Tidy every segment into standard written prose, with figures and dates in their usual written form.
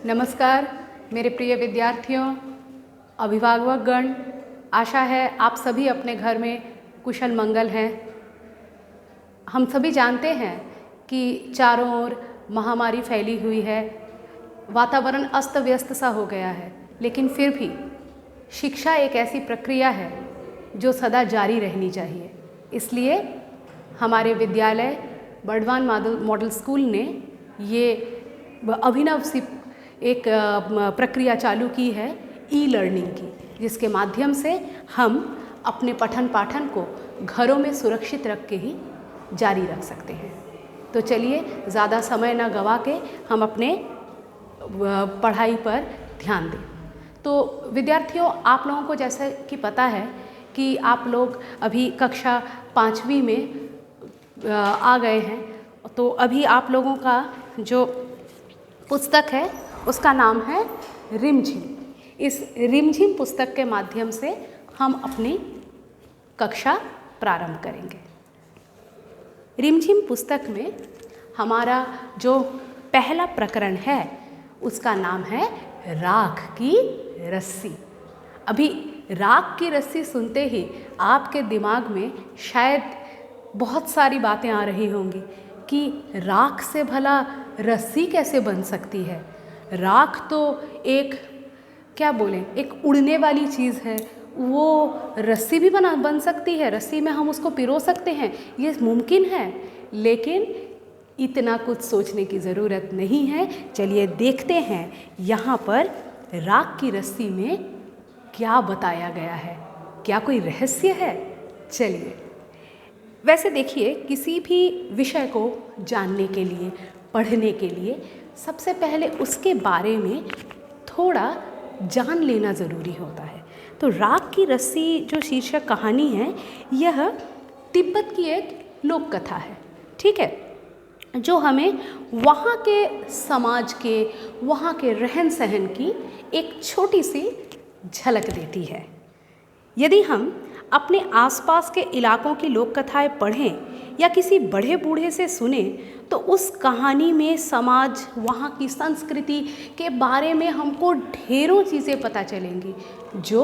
नमस्कार मेरे प्रिय विद्यार्थियों, अभिभावकगण। आशा है आप सभी अपने घर में कुशल मंगल हैं। हम सभी जानते हैं कि चारों ओर महामारी फैली हुई है, वातावरण अस्त व्यस्त सा हो गया है, लेकिन फिर भी शिक्षा एक ऐसी प्रक्रिया है जो सदा जारी रहनी चाहिए। इसलिए हमारे विद्यालय बर्डवान मॉडल स्कूल ने ये अभिनव सी एक प्रक्रिया चालू की है ई लर्निंग की, जिसके माध्यम से हम अपने पठन पाठन को घरों में सुरक्षित रख के ही जारी रख सकते हैं। तो चलिए ज़्यादा समय ना गवा के हम अपने पढ़ाई पर ध्यान दें। तो विद्यार्थियों, आप लोगों को जैसे कि पता है कि आप लोग अभी कक्षा 5वीं में आ गए हैं। तो अभी आप लोगों का जो पुस्तक है उसका नाम है रिमझिम। इस रिमझिम पुस्तक के माध्यम से हम अपनी कक्षा प्रारंभ करेंगे। रिमझिम पुस्तक में हमारा जो पहला प्रकरण है उसका नाम है राख की रस्सी। अभी राख की रस्सी सुनते ही आपके दिमाग में शायद बहुत सारी बातें आ रही होंगी कि राख से भला रस्सी कैसे बन सकती है। राख तो एक एक उड़ने वाली चीज़ है, वो रस्सी भी बन सकती है, रस्सी में हम उसको पिरो सकते हैं, ये मुमकिन है। लेकिन इतना कुछ सोचने की ज़रूरत नहीं है। चलिए देखते हैं यहाँ पर राख की रस्सी में क्या बताया गया है, क्या कोई रहस्य है। चलिए, वैसे देखिए, किसी भी विषय को जानने के लिए, पढ़ने के लिए सबसे पहले उसके बारे में थोड़ा जान लेना ज़रूरी होता है। तो राख की रस्सी जो शीर्षक कहानी है, यह तिब्बत की एक लोक कथा है, ठीक है, जो हमें वहाँ के समाज के, वहाँ के रहन सहन की एक छोटी सी झलक देती है। यदि हम अपने आसपास के इलाकों की लोक कथाएँ पढ़ें या किसी बड़े बूढ़े से सुने तो उस कहानी में समाज, वहाँ की संस्कृति के बारे में हमको ढेरों चीज़ें पता चलेंगी जो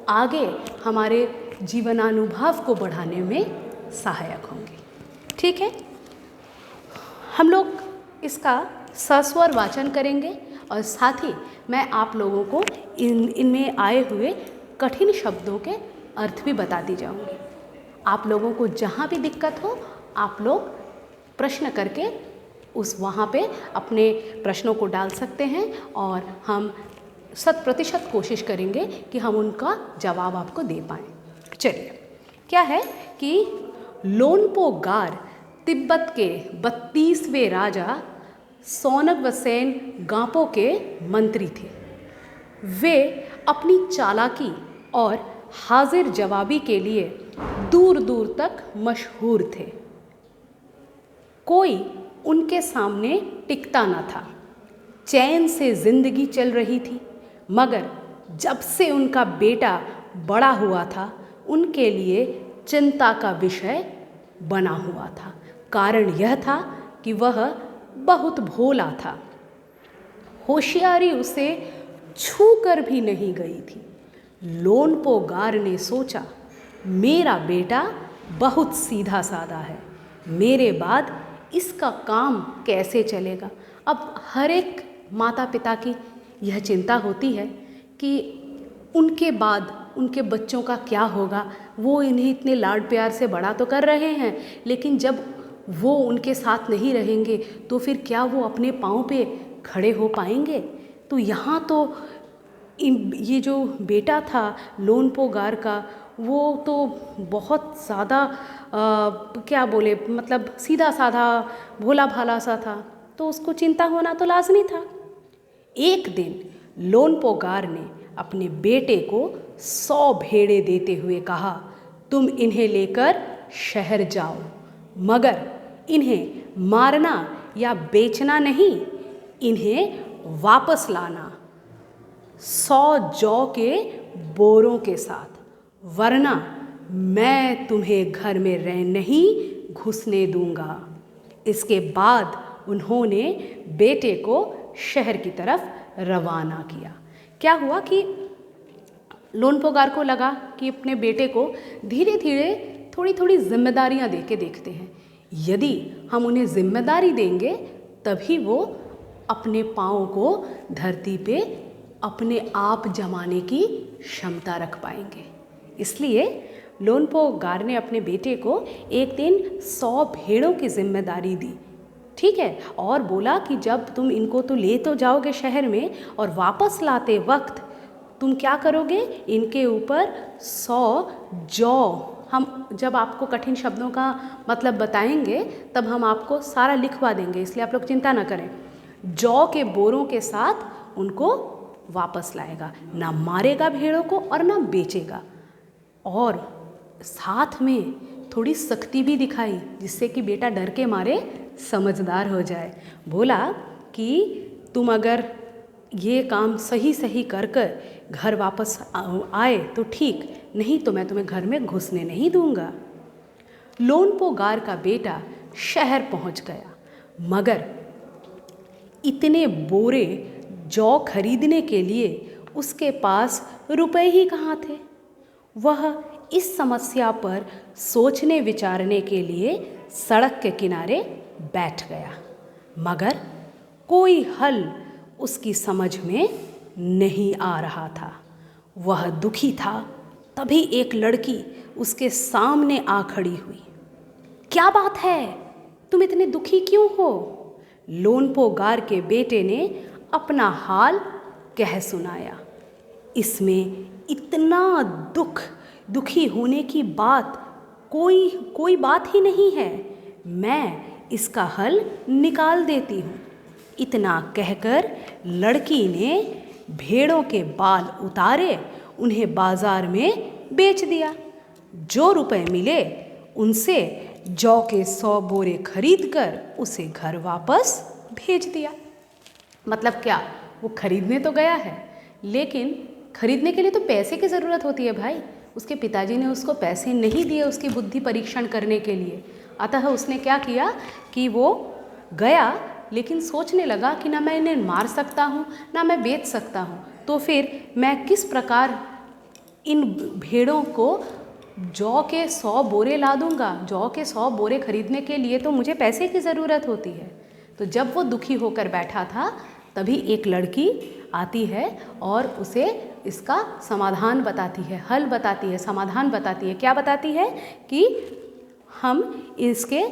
आगे हमारे जीवनानुभव को बढ़ाने में सहायक होंगी। ठीक है, हम लोग इसका सस्वर वाचन करेंगे और साथ ही मैं आप लोगों को इनमें आए हुए कठिन शब्दों के अर्थ भी बताती जाऊंगी। आप लोगों को जहाँ भी दिक्कत हो, आप लोग प्रश्न करके वहाँ पे अपने प्रश्नों को डाल सकते हैं और हम 100% कोशिश करेंगे कि हम उनका जवाब आपको दे पाएँ। चलिए, क्या है कि लोनपो गार तिब्बत के 32वें राजा सोनगवसेन गांपो के मंत्री थे। वे अपनी चालाकी और हाजिर जवाबी के लिए दूर दूर तक मशहूर थे। कोई उनके सामने टिकता न था। चैन से जिंदगी चल रही थी, मगर जब से उनका बेटा बड़ा हुआ था, उनके लिए चिंता का विषय बना हुआ था। कारण यह था कि वह बहुत भोला था। होशियारी उसे छू कर भी नहीं गई थी। लोनपो गार ने सोचा, मेरा बेटा बहुत सीधा साधा है, मेरे बाद इसका काम कैसे चलेगा। अब हर एक माता पिता की यह चिंता होती है कि उनके बाद उनके बच्चों का क्या होगा। वो इन्हें इतने लाड प्यार से बड़ा तो कर रहे हैं, लेकिन जब वो उनके साथ नहीं रहेंगे तो फिर क्या वो अपने पाँव पे खड़े हो पाएंगे। तो यहाँ तो ये जो बेटा था लोनपो गार का, वो तो बहुत ज़्यादा मतलब सीधा साधा भोला भाला सा था, तो उसको चिंता होना तो लाजमी था। एक दिन लोनपो गार ने अपने बेटे को 100 भेड़ें देते हुए कहा, तुम इन्हें लेकर शहर जाओ, मगर इन्हें मारना या बेचना नहीं, इन्हें वापस लाना 100 जौ के बोरों के साथ, वरना मैं तुम्हें घर में नहीं घुसने दूंगा। इसके बाद उन्होंने बेटे को शहर की तरफ रवाना किया। क्या हुआ कि लोनपोगार को लगा कि अपने बेटे को धीरे धीरे थोड़ी थोड़ी जिम्मेदारियां दे के देखते हैं। यदि हम उन्हें जिम्मेदारी देंगे तभी वो अपने पाँव को धरती पे अपने आप जमाने की क्षमता रख पाएंगे। इसलिए लोनपोगार ने अपने बेटे को एक दिन 100 भेड़ों की जिम्मेदारी दी, ठीक है, और बोला कि जब तुम इनको तो ले तो जाओगे शहर में, और वापस लाते वक्त तुम क्या करोगे, इनके ऊपर 100 जौ, हम जब आपको कठिन शब्दों का मतलब बताएंगे तब हम आपको सारा लिखवा देंगे, इसलिए आप लोग चिंता ना करें। जौ के बोरों के साथ उनको वापस लाएगा, ना मारेगा भेड़ों को और ना बेचेगा, और साथ में थोड़ी सख्ती भी दिखाई जिससे कि बेटा डर के मारे समझदार हो जाए। बोला कि तुम अगर ये काम सही सही कर कर घर वापस आए तो ठीक, नहीं तो मैं तुम्हें घर में घुसने नहीं दूंगा। लोनपोगार का बेटा शहर पहुंच गया, मगर इतने बोरे जौ खरीदने के लिए उसके पास रुपए ही कहाँ थे। वह इस समस्या पर सोचने विचारने के लिए सड़क के किनारे बैठ गया, मगर कोई हल उसकी समझ में नहीं आ रहा था। वह दुखी था। तभी एक लड़की उसके सामने आ खड़ी हुई। क्या बात है, तुम इतने दुखी क्यों हो? लोनपोगार के बेटे ने अपना हाल कह सुनाया। इसमें इतना दुखी होने की बात कोई बात ही नहीं है, मैं इसका हल निकाल देती हूँ। इतना कहकर लड़की ने भेड़ों के बाल उतारे, उन्हें बाजार में बेच दिया। जो रुपए मिले उनसे जौ के 100 बोरे खरीद कर उसे घर वापस भेज दिया। मतलब क्या, वो खरीदने तो गया है, लेकिन खरीदने के लिए तो पैसे की ज़रूरत होती है भाई। उसके पिताजी ने उसको पैसे नहीं दिए उसकी बुद्धि परीक्षण करने के लिए। अतः उसने क्या किया कि वो गया, लेकिन सोचने लगा कि ना मैं इन्हें मार सकता हूँ ना मैं बेच सकता हूँ, तो फिर मैं किस प्रकार इन भेड़ों को जौ के 100 बोरे ला दूँगा। जौ के 100 बोरे खरीदने के लिए तो मुझे पैसे की ज़रूरत होती है। तो जब वो दुखी होकर बैठा था तभी एक लड़की आती है और उसे इसका समाधान बताती है, हल बताती है, समाधान बताती है। क्या बताती है कि हम इसके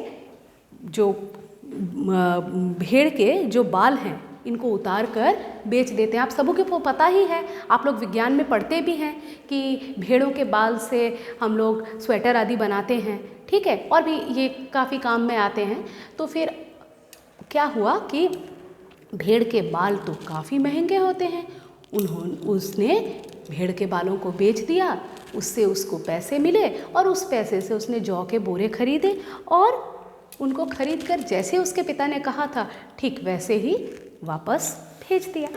जो भेड़ के जो बाल हैं इनको उतार कर बेच देते हैं। आप सबों को पता ही है, आप लोग विज्ञान में पढ़ते भी हैं कि भेड़ों के बाल से हम लोग स्वेटर आदि बनाते हैं, ठीक है, और भी ये काफ़ी काम में आते हैं। तो फिर क्या हुआ कि भेड़ के बाल तो काफ़ी महंगे होते हैं, उसने भेड़ के बालों को बेच दिया, उससे उसको पैसे मिले और उस पैसे से उसने जौ के बोरे खरीदे और उनको खरीद कर जैसे उसके पिता ने कहा था ठीक वैसे ही वापस भेज दिया।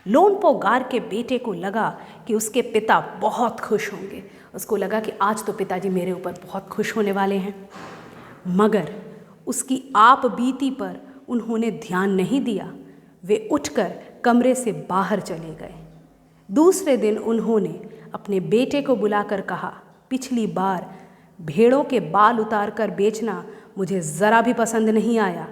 लोनपोगार के बेटे को लगा कि उसके पिता बहुत खुश होंगे। उसको लगा कि आज तो पिताजी मेरे ऊपर बहुत खुश होने वाले हैं, मगर उसकी आप बीती पर उन्होंने ध्यान नहीं दिया। वे उठकर कमरे से बाहर चले गए। दूसरे दिन उन्होंने अपने बेटे को बुलाकर कहा, पिछली बार भेड़ों के बाल उतार कर बेचना मुझे ज़रा भी पसंद नहीं आया।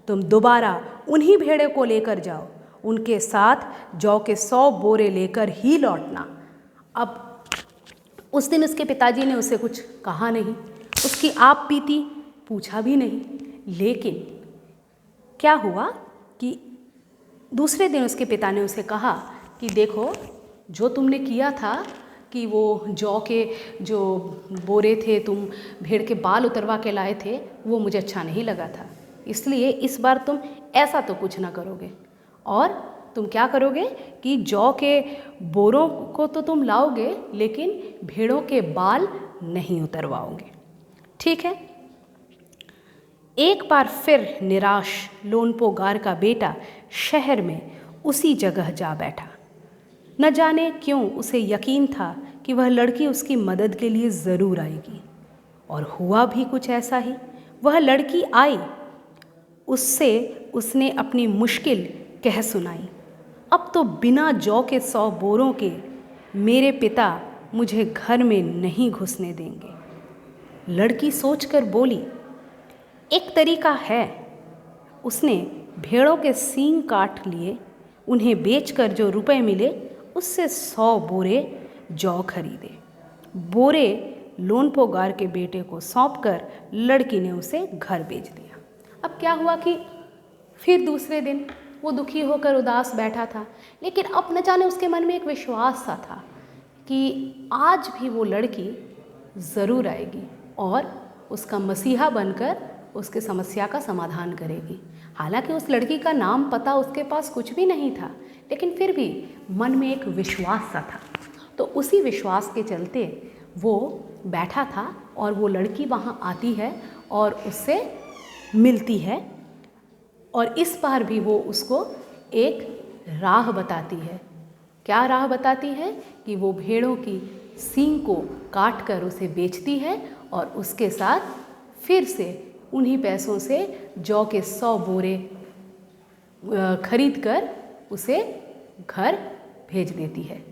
तुम दोबारा उन्हीं भेड़ों को लेकर जाओ, उनके साथ जौ के 100 बोरे लेकर ही लौटना। अब उस दिन उसके पिताजी ने उसे कुछ कहा नहीं, उसकी आप बीती पूछा भी नहीं, लेकिन क्या हुआ कि दूसरे दिन उसके पिता ने उसे कहा कि देखो, जो तुमने किया था कि वो जौ के जो बोरे थे तुम भेड़ के बाल उतरवा के लाए थे, वो मुझे अच्छा नहीं लगा था, इसलिए इस बार तुम ऐसा तो कुछ ना करोगे और तुम क्या करोगे कि जौ के बोरों को तो तुम लाओगे लेकिन भेड़ों के बाल नहीं उतरवाओगे, ठीक है। एक बार फिर निराश लोनपोगार का बेटा शहर में उसी जगह जा बैठा। न जाने क्यों उसे यकीन था कि वह लड़की उसकी मदद के लिए ज़रूर आएगी, और हुआ भी कुछ ऐसा ही। वह लड़की आई, उससे उसने अपनी मुश्किल कह सुनाई, अब तो बिना जौ के 100 बोरों के मेरे पिता मुझे घर में नहीं घुसने देंगे। लड़की सोचकर बोली, एक तरीका है। उसने भेड़ों के सींग काट लिए, उन्हें बेचकर जो रुपए मिले उससे 100 बोरे जौ खरीदे। बोरे लोनपोगार के बेटे को सौंपकर लड़की ने उसे घर भेज दिया। अब क्या हुआ कि फिर दूसरे दिन वो दुखी होकर उदास बैठा था, लेकिन अब न जाने उसके मन में एक विश्वास सा था कि आज भी वो लड़की ज़रूर आएगी और उसका मसीहा बनकर उसके समस्या का समाधान करेगी। हालांकि उस लड़की का नाम पता उसके पास कुछ भी नहीं था, लेकिन फिर भी मन में एक विश्वास सा था। तो उसी विश्वास के चलते वो बैठा था और वो लड़की वहाँ आती है और उससे मिलती है, और इस बार भी वो उसको एक राह बताती है। क्या राह बताती है कि वो भेड़ों की सींग को काट कर उसे बेचती है और उसके साथ फिर से उन्हीं पैसों से जौ के 100 बोरे खरीद कर उसे घर भेज देती है।